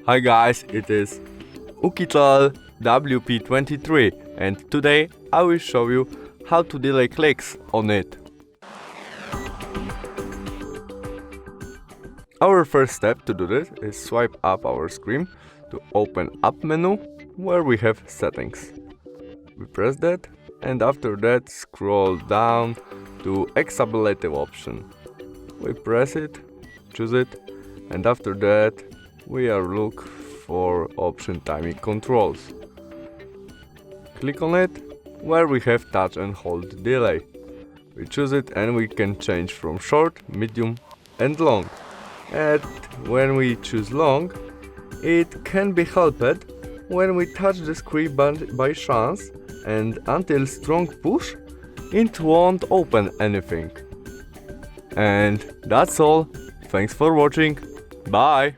Hi guys, it is Oukitel WP23 and today I will show you how to delay clicks on it. Our first step to do this is swipe up our screen to open up menu where we have settings. We press that and after that scroll down to X ablative option. We press it, choose it, and after that we are look for option timing controls. Click on it where we have touch and hold delay. We choose it and we can change from short, medium and long. And when we choose long, it can be helped when we touch the screen by chance and until strong push, it won't open anything. And that's all. Thanks for watching. Bye!